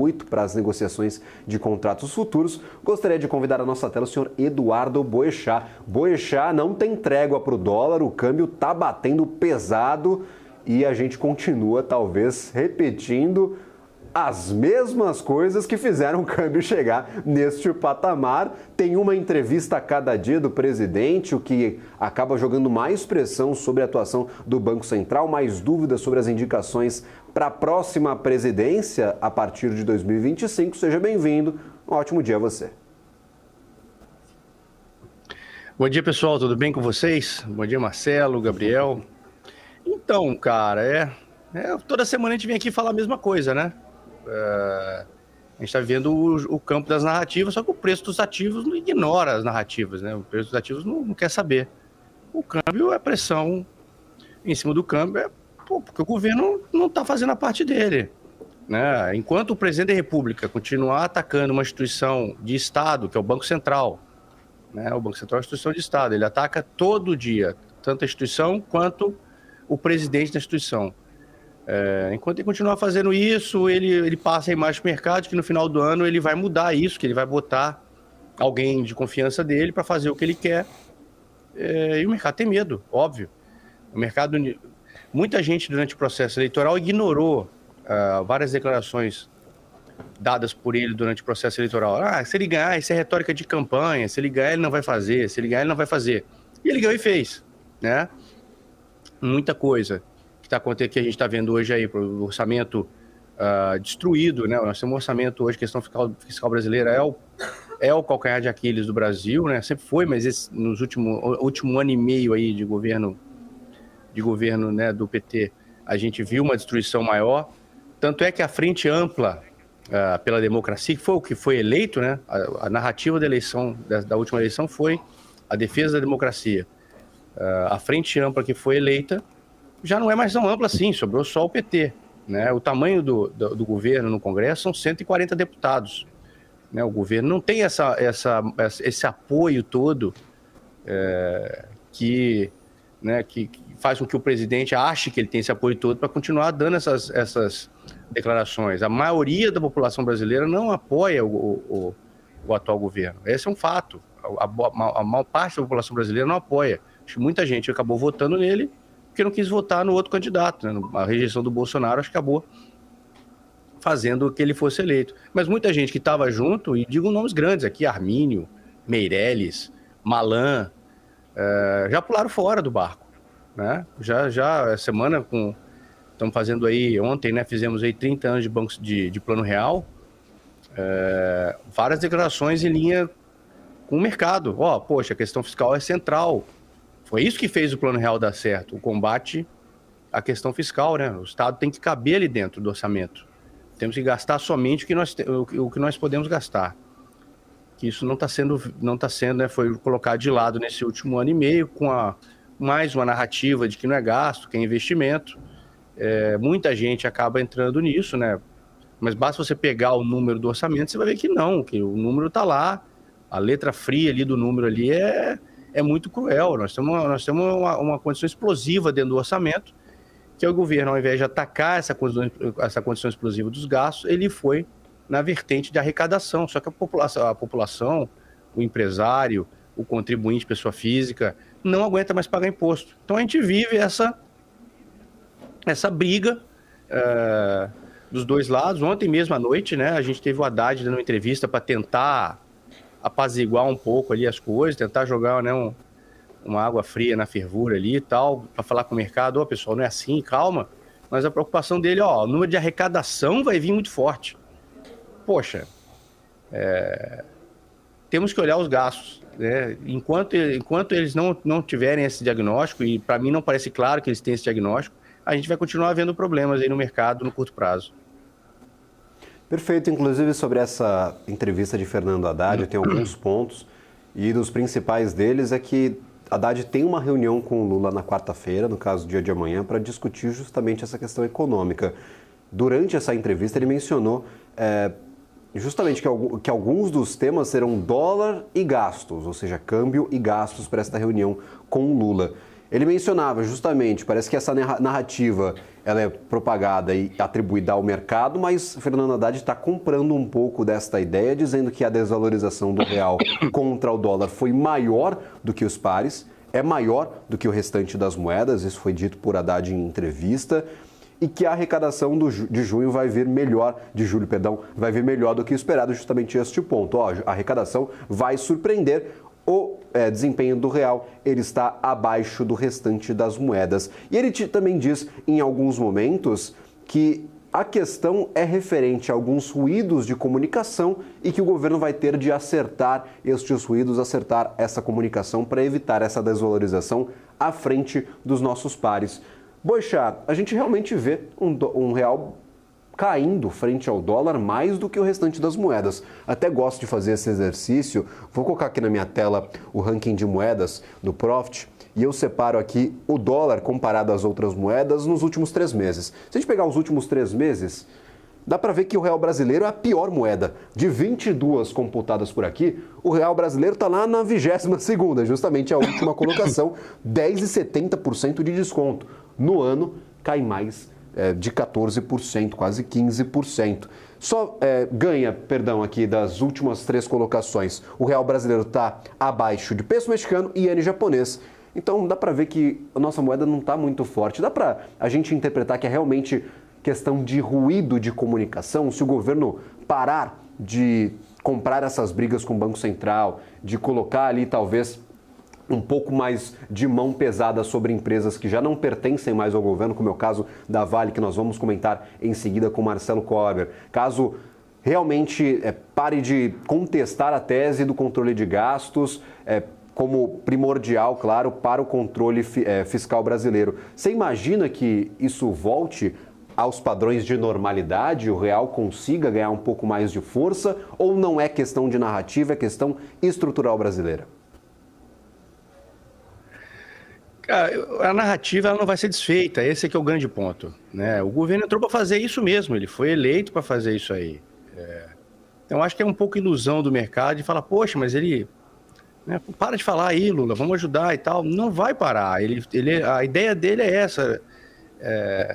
muito para as negociações de contratos futuros. Gostaria de convidar à nossa tela o senhor Eduardo Boechat. Boechat, não tem trégua para o dólar, o câmbio está batendo pesado e a gente continua talvez repetindo as mesmas coisas que fizeram o câmbio chegar neste patamar. Tem uma entrevista a cada dia do presidente, o que acaba jogando mais pressão sobre a atuação do Banco Central, mais dúvidas sobre as indicações para a próxima presidência a partir de 2025. Seja bem-vindo, um ótimo dia a você. Bom dia, pessoal, tudo bem com vocês? Bom dia, Marcelo, Gabriel. Então, cara, toda semana a gente vem aqui falar a mesma coisa, né? A gente está vendo o campo das narrativas, só que o preço dos ativos não ignora as narrativas, né? O preço dos ativos não quer saber. O câmbio, a pressão em cima do câmbio porque o governo não está fazendo a parte dele, né? Enquanto o presidente da República continuar atacando uma instituição de Estado, que é o Banco Central, né? O Banco Central é uma instituição de Estado, ele ataca todo dia, tanto a instituição quanto o presidente da instituição. Enquanto ele continuar fazendo isso, ele passa a imagem para o mercado que no final do ano ele vai mudar isso, que ele vai botar alguém de confiança dele para fazer o que ele quer. E o mercado tem medo, óbvio. Muita gente durante o processo eleitoral ignorou várias declarações dadas por ele durante o processo eleitoral. Se ele ganhar, isso é retórica de campanha, se ele ganhar ele não vai fazer, se ele ganhar ele não vai fazer. E ele ganhou e fez, né? Muita coisa que a gente está vendo hoje aí, o orçamento destruído, né? Nós temos um orçamento hoje, questão fiscal brasileira é o calcanhar de Aquiles do Brasil, né? Sempre foi, mas nos último ano e meio aí de governo, né, do PT, a gente viu uma destruição maior. Tanto é que a Frente Ampla pela Democracia, que foi o que foi eleito, né? A narrativa da eleição, da última eleição foi a defesa da democracia. A Frente Ampla que foi eleita já não é mais tão ampla assim, sobrou só o PT, né? O tamanho do governo no Congresso são 140 deputados, né? O governo não tem esse apoio todo que faz com que o presidente ache que ele tem esse apoio todo para continuar dando essas declarações. A maioria da população brasileira não apoia o atual governo. Esse é um fato. A maior parte da população brasileira não apoia. Acho que muita gente acabou votando nele porque não quis votar no outro candidato, né? A rejeição do Bolsonaro, acho que acabou fazendo que ele fosse eleito. Mas muita gente que estava junto, e digo nomes grandes aqui, Armínio, Meirelles, Malan, já pularam fora do barco, né? Já semana estamos fazendo aí, ontem, né, fizemos aí 30 anos de Plano Real, várias declarações em linha com o mercado. Poxa, a questão fiscal é central. Foi isso que fez o Plano Real dar certo, o combate à questão fiscal, né? O Estado tem que caber ali dentro do orçamento. Temos que gastar somente o que nós podemos gastar. Que isso não está sendo, né? Foi colocado de lado nesse último ano e meio, com mais uma narrativa de que não é gasto, que é investimento. Muita gente acaba entrando nisso, né? Mas basta você pegar o número do orçamento, você vai ver que não, que o número está lá, a letra fria ali do número ali é muito cruel. Nós temos uma condição explosiva dentro do orçamento, que o governo, ao invés de atacar essa condição explosiva dos gastos, ele foi na vertente de arrecadação. Só que a população, o empresário, o contribuinte, pessoa física, não aguenta mais pagar imposto. Então a gente vive essa briga dos dois lados. Ontem mesmo à noite, né, a gente teve o Haddad dando uma entrevista para tentar apaziguar um pouco ali as coisas, tentar jogar, né, uma água fria na fervura ali e tal, para falar com o mercado, pessoal, não é assim, calma. Mas a preocupação dele, o número de arrecadação vai vir muito forte. Poxa, temos que olhar os gastos, né? Enquanto eles não tiverem esse diagnóstico, e para mim não parece claro que eles têm esse diagnóstico, a gente vai continuar vendo problemas aí no mercado no curto prazo. Perfeito. Inclusive, sobre essa entrevista de Fernando Haddad, tem alguns pontos, e dos principais deles é que Haddad tem uma reunião com o Lula na quarta-feira, no caso, dia de amanhã, para discutir justamente essa questão econômica. Durante essa entrevista, ele mencionou justamente que alguns dos temas serão dólar e gastos, ou seja, câmbio e gastos para esta reunião com o Lula. Ele mencionava justamente, parece que essa narrativa ela é propagada e atribuída ao mercado, mas Fernando Haddad está comprando um pouco desta ideia, dizendo que a desvalorização do real contra o dólar foi maior do que os pares, é maior do que o restante das moedas, isso foi dito por Haddad em entrevista, e que a arrecadação de junho vai vir melhor, de julho, perdão, vai vir melhor do que o esperado, justamente este ponto. Ó, a arrecadação vai surpreender. O desempenho do real ele está abaixo do restante das moedas. E ele também diz, em alguns momentos, que a questão é referente a alguns ruídos de comunicação e que o governo vai ter de acertar estes ruídos, acertar essa comunicação para evitar essa desvalorização à frente dos nossos pares. Boechat, a gente realmente vê um real caindo frente ao dólar mais do que o restante das moedas. Até gosto de fazer esse exercício. Vou colocar aqui na minha tela o ranking de moedas do Profit e eu separo aqui o dólar comparado às outras moedas nos últimos 3 meses. Se a gente pegar os últimos 3 meses, dá para ver que o real brasileiro é a pior moeda. De 22 computadas por aqui, o real brasileiro está lá na 22ª, justamente a última colocação, 10,70% de desconto. No ano, cai mais de 14%, quase 15%. Só ganha, perdão, aqui das últimas 3 colocações. O real brasileiro está abaixo de peso mexicano e iene japonês. Então dá para ver que a nossa moeda não está muito forte. Dá para a gente interpretar que é realmente questão de ruído de comunicação. Se o governo parar de comprar essas brigas com o Banco Central, de colocar ali talvez um pouco mais de mão pesada sobre empresas que já não pertencem mais ao governo, como é o caso da Vale, que nós vamos comentar em seguida com Marcelo Kober. Caso realmente pare de contestar a tese do controle de gastos como primordial, claro, para o controle fiscal brasileiro. Você imagina que isso volte aos padrões de normalidade, o real consiga ganhar um pouco mais de força, ou não é questão de narrativa, é questão estrutural brasileira? A narrativa ela não vai ser desfeita, esse é que é o grande ponto, né? O governo entrou para fazer isso mesmo, ele foi eleito para fazer isso aí. Então, acho que é um pouco ilusão do mercado de falar, poxa, mas ele... né, para de falar aí, Lula, vamos ajudar e tal. Não vai parar, a ideia dele é essa,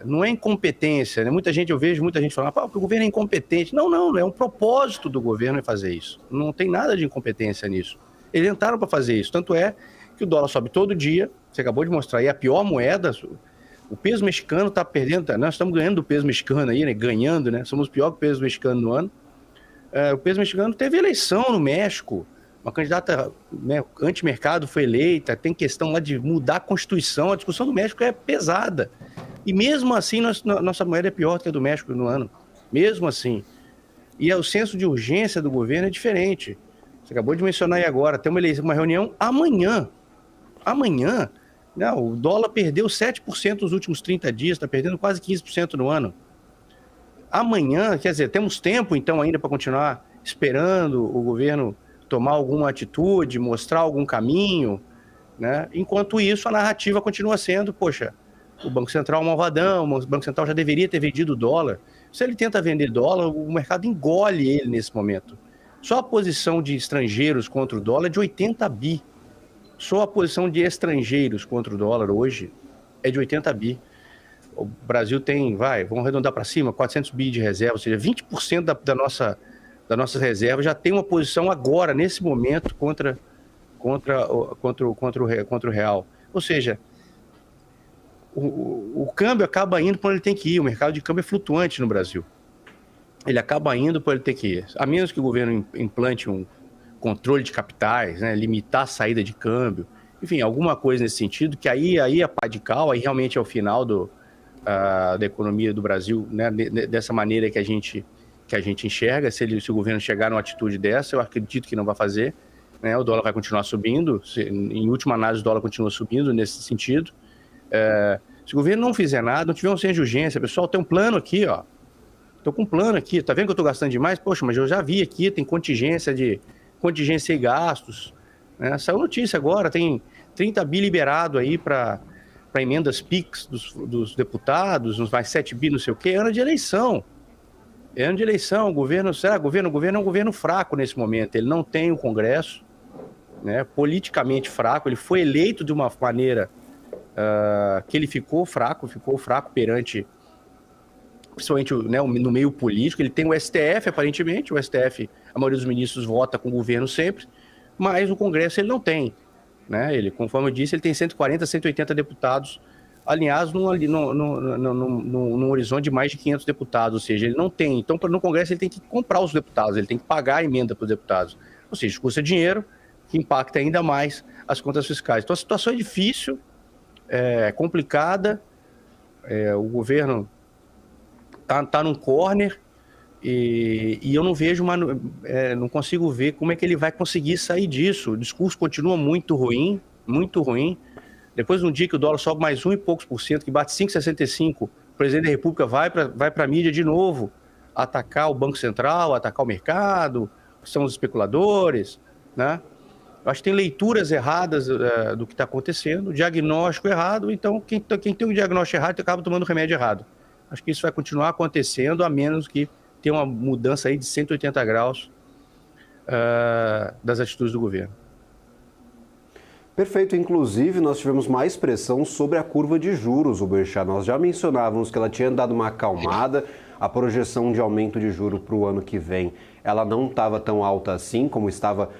não é incompetência, né? Eu vejo muita gente falando, que o governo é incompetente. Não, é um propósito do governo fazer isso, não tem nada de incompetência nisso. Eles entraram para fazer isso, tanto é que o dólar sobe todo dia, você acabou de mostrar aí, a pior moeda, o peso mexicano está perdendo, nós estamos ganhando do peso mexicano aí, né? Ganhando, né? Somos pior que o peso mexicano no ano. O peso mexicano teve eleição no México, uma candidata, né, anti-mercado foi eleita, tem questão lá de mudar a Constituição, a discussão do México é pesada. E mesmo assim, nossa moeda é pior do que a do México no ano, mesmo assim. E o senso de urgência do governo é diferente. Você acabou de mencionar aí agora, tem uma reunião amanhã, né, o dólar perdeu 7% nos últimos 30 dias, está perdendo quase 15% no ano. Amanhã, quer dizer, temos tempo então ainda para continuar esperando o governo tomar alguma atitude, mostrar algum caminho, né? Enquanto isso, a narrativa continua sendo, poxa, o Banco Central é um malvadão, o Banco Central já deveria ter vendido dólar. Se ele tenta vender dólar, o mercado engole ele nesse momento. Só a posição de estrangeiros contra o dólar é de 80 bi. Só a posição de estrangeiros contra o dólar hoje é de 80 bi. O Brasil tem, vamos arredondar para cima, 400 bi de reserva, ou seja, 20% da nossa reserva já tem uma posição agora, nesse momento, contra o real. Ou seja, o câmbio acaba indo para onde ele tem que ir. O mercado de câmbio é flutuante no Brasil. Ele acaba indo para onde ele tem que ir. A menos que o governo implante um controle de capitais, né, limitar a saída de câmbio, enfim, alguma coisa nesse sentido, que aí a pá de cal, aí realmente é o final da economia do Brasil, né, dessa maneira que a gente enxerga. Se o governo chegar numa atitude dessa, eu acredito que não vai fazer, né, o dólar vai continuar subindo, em última análise o dólar continua subindo nesse sentido. Se o governo não fizer nada, não tiver um senso de urgência, pessoal, tem um plano aqui, ó, tô com um plano aqui, tá vendo que eu tô gastando demais? Poxa, mas eu já vi aqui, tem contingência e gastos, né? Saiu notícia agora, tem 30 bi liberado aí para emendas PIX dos deputados, uns mais 7 bi, não sei o quê, ano de eleição. O governo é um governo fraco nesse momento, ele não tem o Congresso, né, politicamente fraco, ele foi eleito de uma maneira que ele ficou fraco perante, principalmente, né, no meio político. Ele tem o STF, aparentemente, o STF, a maioria dos ministros vota com o governo sempre, mas o Congresso ele não tem, né? Ele, conforme eu disse, ele tem 140, 180 deputados alinhados num horizonte de mais de 500 deputados, ou seja, ele não tem. Então, no Congresso, ele tem que comprar os deputados, ele tem que pagar a emenda para os deputados. Ou seja, custa dinheiro, que impacta ainda mais as contas fiscais. Então, a situação é difícil, é complicada, o governo tá num corner, e eu não vejo não consigo ver como é que ele vai conseguir sair disso. O discurso continua muito ruim, muito ruim. Depois de um dia que o dólar sobe mais 1 e poucos por cento, que bate 5,65, o presidente da República vai para a mídia de novo, atacar o Banco Central, atacar o mercado, são os especuladores, né? Eu acho que tem leituras erradas do que está acontecendo, diagnóstico errado, então quem tem um diagnóstico errado acaba tomando remédio errado. Acho que isso vai continuar acontecendo, a menos que tenha uma mudança aí de 180 graus das atitudes do governo. Perfeito. Inclusive, nós tivemos mais pressão sobre a curva de juros, o Boechat. Nós já mencionávamos que ela tinha dado uma acalmada, a projeção de aumento de juros para o ano que vem, ela não estava tão alta assim como estava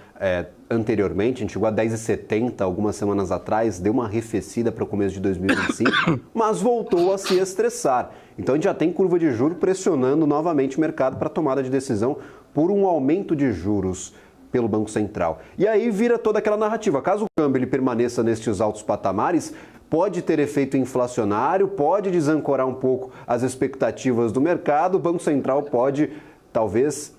anteriormente. A gente chegou a 10,70 algumas semanas atrás, deu uma arrefecida para o começo de 2025, mas voltou a se estressar. Então, a gente já tem curva de juros pressionando novamente o mercado para tomada de decisão por um aumento de juros pelo Banco Central. E aí vira toda aquela narrativa. Caso o câmbio ele permaneça nestes altos patamares, pode ter efeito inflacionário, pode desancorar um pouco as expectativas do mercado, o Banco Central pode, talvez,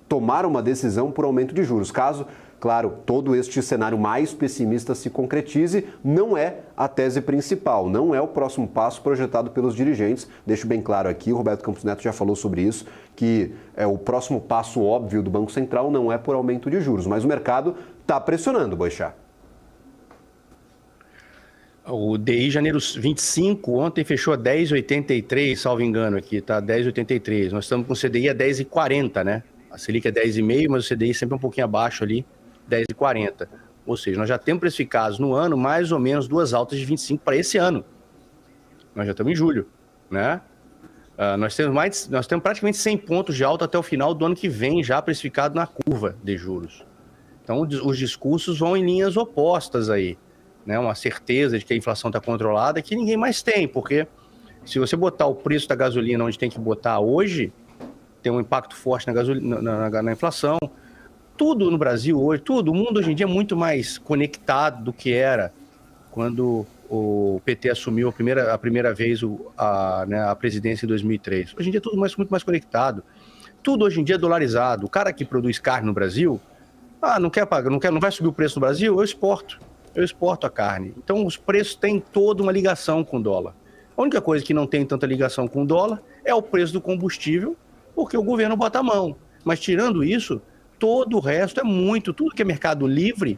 tomar uma decisão por aumento de juros. Caso, claro, todo este cenário mais pessimista se concretize, não é a tese principal, não é o próximo passo projetado pelos dirigentes. Deixo bem claro aqui, o Roberto Campos Neto já falou sobre isso, que o próximo passo óbvio do Banco Central não é por aumento de juros, mas o mercado está pressionando, Boechat. O DI janeiro 25, ontem fechou a 10,83, salvo engano aqui, tá? 10,83. Nós estamos com o CDI a 10,40, né? A Selic é 10,5, mas o CDI sempre um pouquinho abaixo ali, 10,40. Ou seja, nós já temos precificados no ano mais ou menos 2 altas de 25 para esse ano. Nós já estamos em julho, né? Nós temos praticamente 100 pontos de alta até o final do ano que vem, já precificado na curva de juros. Então, os discursos vão em linhas opostas aí, né? Uma certeza de que a inflação está controlada que ninguém mais tem, porque se você botar o preço da gasolina onde tem que botar hoje, tem um impacto forte na inflação. Tudo no Brasil hoje, o mundo hoje em dia é muito mais conectado do que era quando o PT assumiu a primeira vez a presidência em 2003. Hoje em dia é tudo muito mais conectado. Tudo hoje em dia é dolarizado. O cara que produz carne no Brasil, não quer pagar, não vai subir o preço no Brasil, eu exporto a carne. Então os preços têm toda uma ligação com o dólar. A única coisa que não tem tanta ligação com o dólar é o preço do combustível, porque o governo bota a mão. Mas tirando isso, todo o resto tudo que é mercado livre,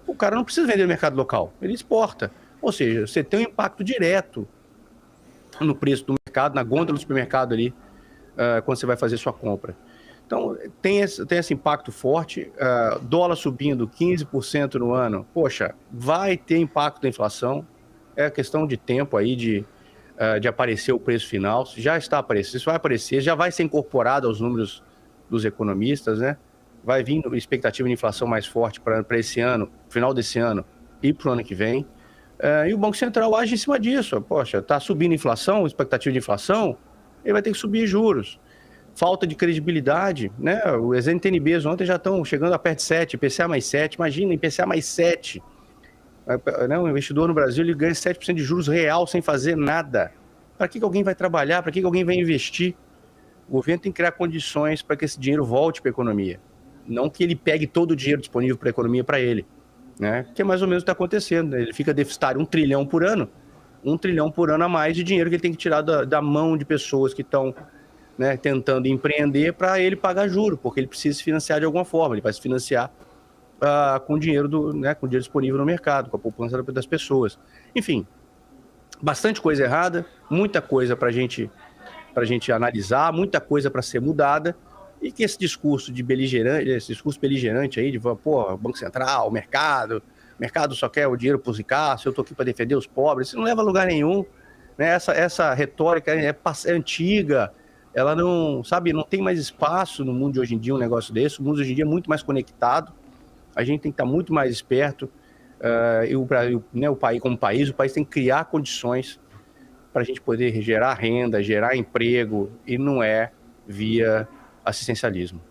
o cara não precisa vender no mercado local, ele exporta. Ou seja, você tem um impacto direto no preço do mercado, na gôndola do supermercado ali, quando você vai fazer sua compra. Então, tem esse impacto forte, dólar subindo 15% no ano, poxa, vai ter impacto da inflação, é questão de tempo aí de aparecer o preço final, já está aparecendo, isso vai aparecer, já vai ser incorporado aos números dos economistas, né? Vai vir expectativa de inflação mais forte para esse ano, final desse ano e para o ano que vem. E o Banco Central age em cima disso. Poxa, está subindo a inflação, expectativa de inflação, ele vai ter que subir juros. Falta de credibilidade, né? Os NTNBs ontem já estão chegando a perto de 7, IPCA mais 7, imagina, IPCA mais 7. O investidor no Brasil ele ganha 7% de juros real sem fazer nada. Para que alguém vai trabalhar? Para que alguém vai investir? O governo tem que criar condições para que esse dinheiro volte para a economia. Não que ele pegue todo o dinheiro disponível para a economia para ele, né? Que é mais ou menos o que está acontecendo. Ele fica deficitário 1 trilhão por ano. 1 trilhão por ano a mais de dinheiro que ele tem que tirar da mão de pessoas que estão, né, tentando empreender para ele pagar juro, porque ele precisa se financiar de alguma forma. Ele vai se financiar com dinheiro com dinheiro disponível no mercado, com a poupança das pessoas. Enfim, bastante coisa errada, muita coisa para a gente analisar, muita coisa para ser mudada, e que esse discurso beligerante aí, de Banco Central, mercado, o mercado só quer o dinheiro para os ricaços, eu estou aqui para defender os pobres. Isso não leva a lugar nenhum. Né? Essa retórica é antiga, ela não, sabe, não tem mais espaço no mundo de hoje em dia um negócio desse. O mundo de hoje em dia é muito mais conectado, a gente tem que estar muito mais esperto. O país, como país, o país tem que criar condições para a gente poder gerar renda, gerar emprego, e não é via assistencialismo.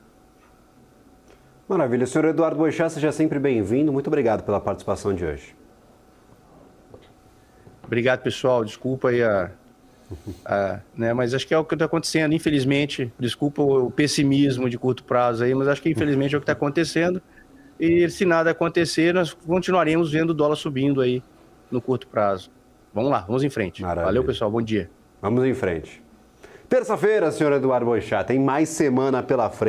Maravilha. Senhor Eduardo Boechat, seja sempre bem-vindo. Muito obrigado pela participação de hoje. Obrigado, pessoal. Desculpa aí né, mas acho que é o que está acontecendo, infelizmente. Desculpa o pessimismo de curto prazo aí, mas acho que infelizmente é o que está acontecendo. E se nada acontecer, nós continuaremos vendo o dólar subindo aí no curto prazo. Vamos lá, vamos em frente. Maravilha. Valeu, pessoal. Bom dia. Vamos em frente. Terça-feira, senhor Eduardo Boechat, tem mais semana pela frente.